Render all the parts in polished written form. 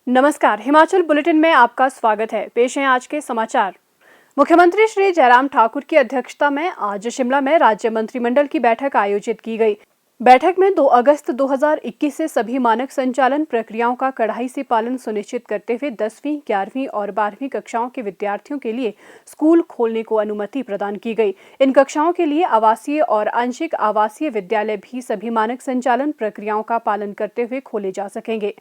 नमस्कार, हिमाचल बुलेटिन में आपका स्वागत है। पेश हैं आज के समाचार। मुख्यमंत्री श्री जयराम ठाकुर की अध्यक्षता में आज शिमला में राज्य मंत्रिमंडल की बैठक आयोजित की गई। बैठक में 2 अगस्त 2021 से सभी मानक संचालन प्रक्रियाओं का कड़ाई से पालन सुनिश्चित करते हुए 10वीं, 11वीं और 12वीं कक्षाओं के विद्यार्थियों के लिए स्कूल खोलने को अनुमति प्रदान की गई। इन कक्षाओं के लिए आवासीय और आंशिक आवासीय विद्यालय भी सभी मानक संचालन प्रक्रियाओं का पालन करते हुए खोले जा सकेंगे।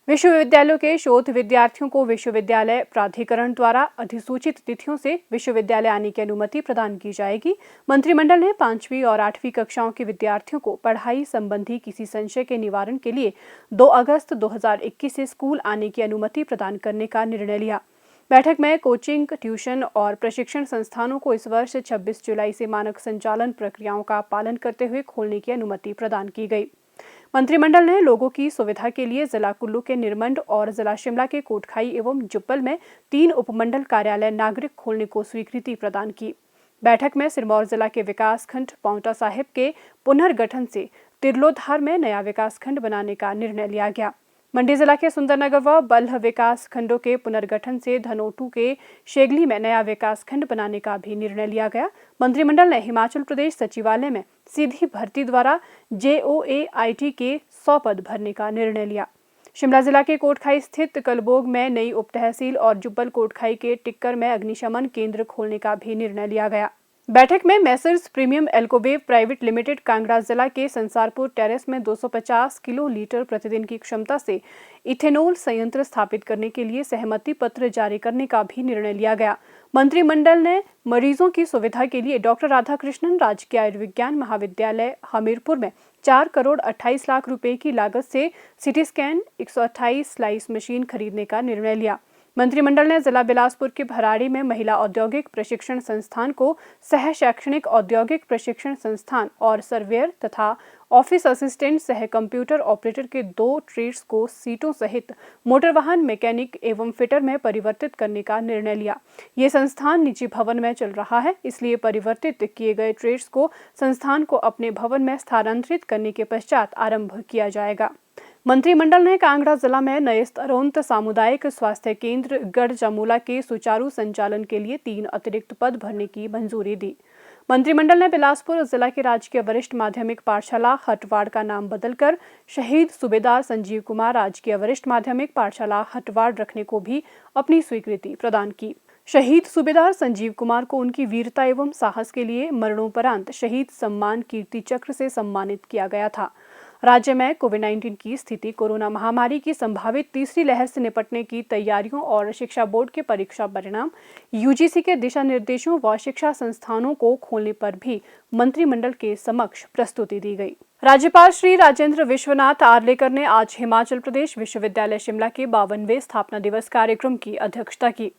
विश्वविद्यालयों के शोध विद्यार्थियों को विश्वविद्यालय प्राधिकरण द्वारा अधिसूचित तिथियों से विश्वविद्यालय आने की अनुमति प्रदान की जाएगी। मंत्रिमंडल ने 5वीं और 8वीं कक्षाओं के विद्यार्थियों को पढ़ाई संबंधी किसी संशय के निवारण के लिए 2 अगस्त 2021 से स्कूल आने की अनुमति प्रदान करने का निर्णय लिया। बैठक में कोचिंग, ट्यूशन और प्रशिक्षण संस्थानों को इस वर्ष 26 जुलाई से मानक संचालन प्रक्रियाओं का पालन करते हुए खोलने की अनुमति प्रदान की गई। मंत्रिमंडल ने लोगों की सुविधा के लिए जिला कुल्लू के निरमंड और जिला शिमला के कोटखाई एवं जुब्बल में 3 उपमंडल कार्यालय नागरिक खोलने को स्वीकृति प्रदान की। बैठक में सिरमौर जिला के विकासखंड पांवटा साहिब के पुनर्गठन से तिरलोधार में नया विकासखंड बनाने का निर्णय लिया गया। मंडी जिला के सुंदरनगर व बल्ह विकास खंडों के पुनर्गठन से धनोटू के शेगली में नया विकासखंड बनाने का भी निर्णय लिया गया। मंत्रिमंडल ने हिमाचल प्रदेश सचिवालय में सीधी भर्ती द्वारा JOAIT के 100 पद भरने का निर्णय लिया। शिमला जिला के कोटखाई स्थित कलबोग में नई उप तहसील और जुब्बल कोटखाई के टिक्कर में अग्निशमन केंद्र खोलने का भी निर्णय लिया गया। बैठक में messrs premium Elcowave private limited Kangra जिला के संसारपुर टेरेस में 250 किलो लीटर प्रतिदिन की क्षमता से इथेनॉल संयंत्र स्थापित करने के लिए सहमति पत्र जारी करने का भी निर्णय लिया गया। मंत्रिमंडल ने मरीजों की सुविधा के लिए डॉक्टर राधाकृष्णन राजकीय आयुर्विज्ञान महाविद्यालय हमीरपुर में 4 करोड़ 28 लाख रुपए की लागत से सिटी स्कैन 128 स्लाइस मशीन खरीदने का निर्णय लिया। मंत्रिमंडल ने जिला बिलासपुर के भराड़ी में महिला औद्योगिक प्रशिक्षण संस्थान को सह शैक्षणिक औद्योगिक प्रशिक्षण संस्थान और सर्वेयर तथा ऑफिस असिस्टेंट सह कंप्यूटर ऑपरेटर के 2 ट्रेड्स को सीटों सहित मोटर वाहन मैकेनिक एवं फिटर में परिवर्तित करने का निर्णय लिया। ये संस्थान निजी भवन में चल रहा है, इसलिए परिवर्तित किए गए ट्रेड्स को संस्थान को अपने भवन में स्थानांतरित करने के पश्चात आरंभ किया जाएगा। मंत्रिमंडल ने कांगड़ा जिला में नए स्तरोन्नत सामुदायिक स्वास्थ्य केंद्र गढ़ जमूला के सुचारू संचालन के लिए 3 अतिरिक्त पद भरने की मंजूरी दी। मंत्रिमंडल ने बिलासपुर जिला के राजकीय वरिष्ठ माध्यमिक पाठशाला हटवाड़ का नाम बदलकर शहीद सूबेदार संजीव कुमार राजकीय वरिष्ठ माध्यमिक पाठशाला हटवाड़ रखने को भी अपनी स्वीकृति प्रदान की। शहीद सूबेदार संजीव कुमार को उनकी वीरता एवं साहस के लिए मरणोपरांत शहीद सम्मान कीर्ति चक्र से सम्मानित किया गया था। राज्य में कोविड-19 की स्थिति, कोरोना महामारी की संभावित तीसरी लहर से निपटने की तैयारियों और शिक्षा बोर्ड के परीक्षा परिणाम, UGC के दिशा निर्देशों व शिक्षा संस्थानों को खोलने पर भी मंत्रिमंडल के समक्ष प्रस्तुति दी गई। राज्यपाल श्री राजेंद्र विश्वनाथ आर्लेकर ने आज हिमाचल प्रदेश विश्वविद्यालय शिमला के 52वें स्थापना दिवस कार्यक्रम की अध्यक्षता की।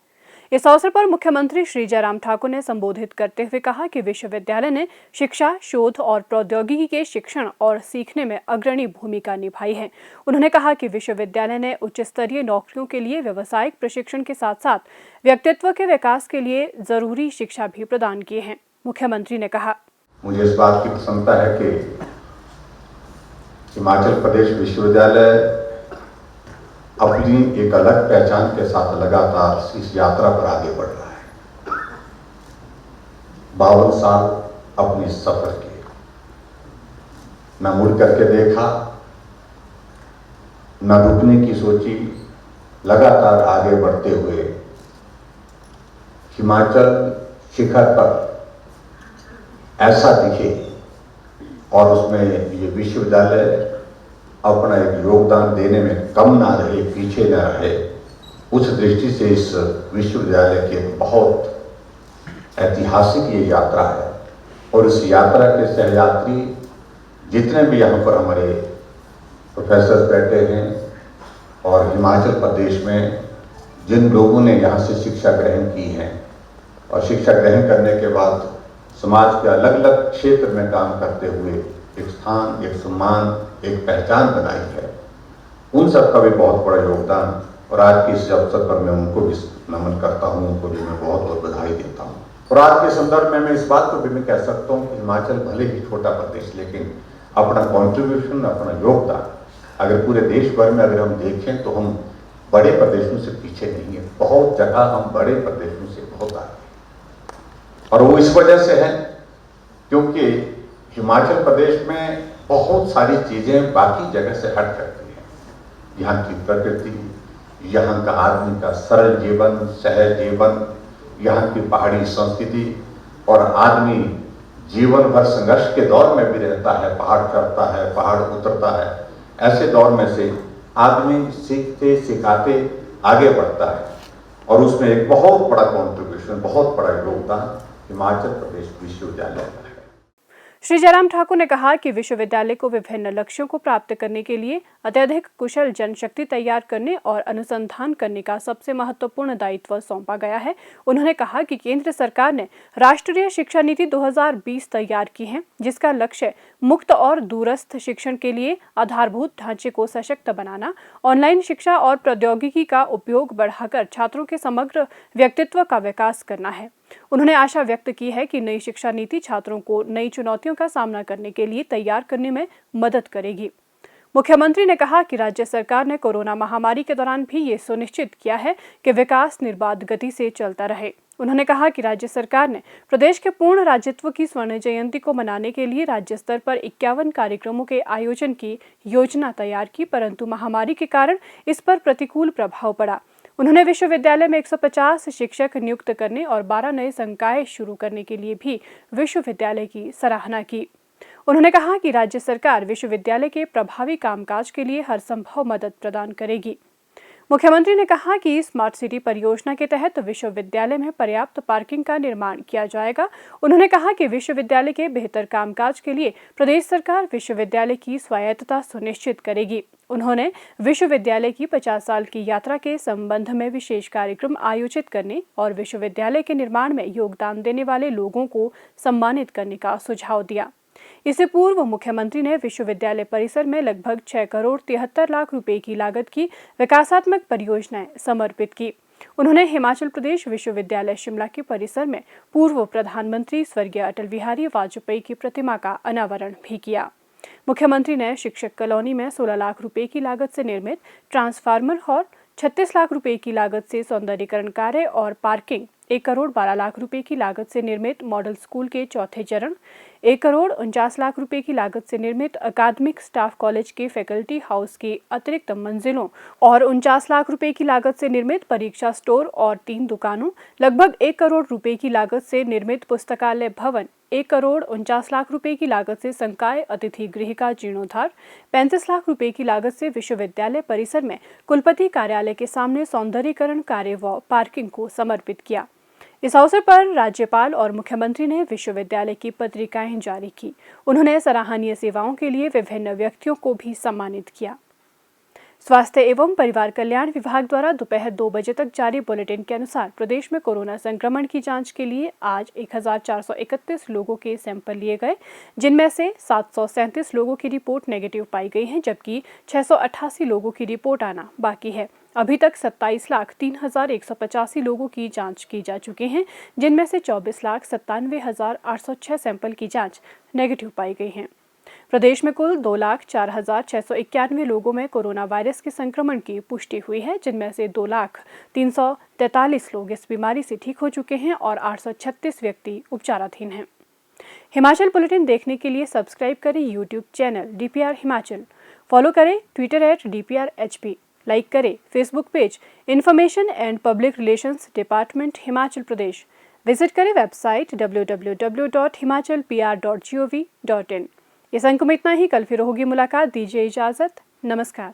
इस अवसर पर मुख्यमंत्री श्री जयराम ठाकुर ने संबोधित करते हुए कहा कि विश्वविद्यालय ने शिक्षा, शोध और प्रौद्योगिकी के शिक्षण और सीखने में अग्रणी भूमिका निभाई है। उन्होंने कहा कि विश्वविद्यालय ने उच्च स्तरीय नौकरियों के लिए व्यावसायिक प्रशिक्षण के साथ साथ व्यक्तित्व के विकास के लिए जरूरी शिक्षा भी प्रदान की है। मुख्यमंत्री ने कहा, मुझे इस बात की प्रसन्नता है कि हिमाचल प्रदेश विश्वविद्यालय अपनी एक अलग पहचान के साथ लगातार इस यात्रा पर आगे बढ़ रहा है। 52 साल अपनी सफर के, न मुड़ करके देखा, न रुकने की सोची, लगातार आगे बढ़ते हुए हिमाचल शिखर पर ऐसा दिखे और उसमें ये विश्वविद्यालय अपना एक योगदान देने में कम ना रहे, पीछे ना रहे, उस दृष्टि से इस विश्वविद्यालय की बहुत ऐतिहासिक ये यात्रा है। और इस यात्रा के सहयात्री जितने भी यहाँ पर हमारे प्रोफेसर बैठे हैं और हिमाचल प्रदेश में जिन लोगों ने यहाँ से शिक्षा ग्रहण की है और शिक्षा ग्रहण करने के बाद समाज के अलग अलग क्षेत्र में काम करते हुए एक स्थान, एक सम्मान, एक पहचान बनाई है, उन सब का भी बहुत बड़ा योगदान। और आज के इस अवसर पर मैं उनको भी नमन करता हूँ, उनको भी मैं बहुत बहुत बधाई देता हूँ। और आज के संदर्भ में मैं इस बात को भी मैं कह सकता हूँ कि हिमाचल भले ही छोटा प्रदेश, लेकिन अपना कॉन्ट्रीब्यूशन, अपना योगदान अगर पूरे देश भर में अगर हम देखें तो हम बड़े प्रदेशों से पीछे नहीं है। बहुत जगह हम बड़े प्रदेशों से बहुत आगे हैं। और वो इस वजह से है क्योंकि हिमाचल प्रदेश में बहुत सारी चीजें बाकी जगह से हट करती हैं। यहाँ की प्रकृति, यहाँ का आदमी का सरल जीवन, सहज जीवन, यहाँ की पहाड़ी संस्कृति, और आदमी जीवन भर संघर्ष के दौर में भी रहता है, पहाड़ चढ़ता है, पहाड़ उतरता है। ऐसे दौर में से आदमी सीखते सिखाते आगे बढ़ता है, और उसमें एक बहुत बड़ा कॉन्ट्रीब्यूशन, बहुत बड़ा योगदान हिमाचल प्रदेश विश्वविद्यालय का है। श्री जयराम ठाकुर ने कहा कि विश्वविद्यालय को विभिन्न लक्ष्यों को प्राप्त करने के लिए अत्यधिक कुशल जनशक्ति तैयार करने और अनुसंधान करने का सबसे महत्वपूर्ण दायित्व सौंपा गया है। उन्होंने कहा कि केंद्र सरकार ने राष्ट्रीय शिक्षा नीति 2020 तैयार की है, जिसका लक्ष्य मुक्त और दूरस्थ शिक्षण के लिए आधारभूत ढांचे को सशक्त बनाना, ऑनलाइन शिक्षा और प्रौद्योगिकी का उपयोग बढ़ाकर छात्रों के समग्र व्यक्तित्व का विकास करना है। उन्होंने आशा व्यक्त की है कि नई शिक्षा नीति छात्रों को नई चुनौतियों का सामना करने के लिए तैयार करने में मदद करेगी। मुख्यमंत्री ने कहा कि राज्य सरकार ने कोरोना महामारी के दौरान भी ये सुनिश्चित किया है कि विकास निर्बाध गति से चलता रहे। उन्होंने कहा कि राज्य सरकार ने प्रदेश के पूर्ण राज्यत्व की स्वर्ण जयंती को मनाने के लिए राज्य स्तर पर 51 कार्यक्रमों के आयोजन की योजना तैयार की, परंतु महामारी के कारण इस पर प्रतिकूल प्रभाव पड़ा। उन्होंने विश्वविद्यालय में 150 शिक्षक नियुक्त करने और 12 नए संकाय शुरू करने के लिए भी विश्वविद्यालय की सराहना की। उन्होंने कहा कि राज्य सरकार विश्वविद्यालय के प्रभावी कामकाज के लिए हर संभव मदद प्रदान करेगी। मुख्यमंत्री ने कहा कि स्मार्ट सिटी परियोजना के तहत विश्वविद्यालय में पर्याप्त पार्किंग का निर्माण किया जाएगा। उन्होंने कहा कि विश्वविद्यालय के बेहतर कामकाज के लिए प्रदेश सरकार विश्वविद्यालय की स्वायत्तता सुनिश्चित करेगी। उन्होंने विश्वविद्यालय की 50 साल की यात्रा के संबंध में विशेष कार्यक्रम आयोजित करने और विश्वविद्यालय के निर्माण में योगदान देने वाले लोगों को सम्मानित करने का सुझाव दिया। इससे पूर्व मुख्यमंत्री ने विश्वविद्यालय परिसर में लगभग 6 करोड़ 73 लाख रुपए की लागत की विकासात्मक परियोजनाएं समर्पित की। उन्होंने हिमाचल प्रदेश विश्वविद्यालय शिमला के परिसर में पूर्व प्रधानमंत्री स्वर्गीय अटल बिहारी वाजपेयी की प्रतिमा का अनावरण भी किया। मुख्यमंत्री ने शिक्षक कॉलोनी में 16 लाख रुपए की लागत से निर्मित ट्रांसफार्मर हॉल, 36 लाख रुपए की लागत से सौंदर्यीकरण कार्य और पार्किंग, 1 करोड़ 12 लाख रुपए की लागत से निर्मित मॉडल स्कूल के चौथे चरण, 1 करोड़ 49 लाख रुपए की लागत से निर्मित अकादमिक स्टाफ कॉलेज के फैकल्टी हाउस की अतिरिक्त मंजिलों और 49 लाख रुपए की लागत से निर्मित परीक्षा स्टोर और 3 दुकानों, लगभग 1 करोड़ रुपए की लागत से निर्मित पुस्तकालय भवन, 1 करोड़ 49 लाख रुपए की लागत से संकाय अतिथि गृह का जीर्णोद्धार, 35 लाख रुपए की लागत से विश्वविद्यालय परिसर में कुलपति कार्यालय के सामने सौंदर्यीकरण कार्य व पार्किंग को समर्पित किया। इस अवसर पर राज्यपाल और मुख्यमंत्री ने विश्वविद्यालय की पत्रिकाएं जारी की। उन्होंने सराहनीय सेवाओं के लिए विभिन्न व्यक्तियों को भी सम्मानित किया। स्वास्थ्य एवं परिवार कल्याण विभाग द्वारा दोपहर 2 बजे तक जारी बुलेटिन के अनुसार प्रदेश में कोरोना संक्रमण की जांच के लिए आज 1431 लोगों के सैंपल लिए गए, जिनमें से 737 लोगों की रिपोर्ट नेगेटिव पाई गई है, जबकि 688 लोगों की रिपोर्ट आना बाकी है। अभी तक 27,03,185 लोगों की जांच की जा चुकी है, जिनमें से 24,97,806 सैंपल की जांच नेगेटिव पाई गई है। प्रदेश में कुल 2,04,691 लोगों में कोरोना वायरस के संक्रमण की पुष्टि हुई है, जिनमें से 2,03,43 लोग इस बीमारी से ठीक हो चुके हैं और 836 व्यक्ति उपचाराधीन हैं। हिमाचल बुलेटिन देखने के लिए सब्सक्राइब करें YouTube channel DPR Himachal, follow करें ट्विटर @DPRHP, लाइक करें Facebook page information and public relations department Himachal Pradesh, visit करें वेबसाइट www.himachalpr.gov.in। इस अंक में इतना ही। कल फिर होगी मुलाकात। दीजिए इजाजत। नमस्कार।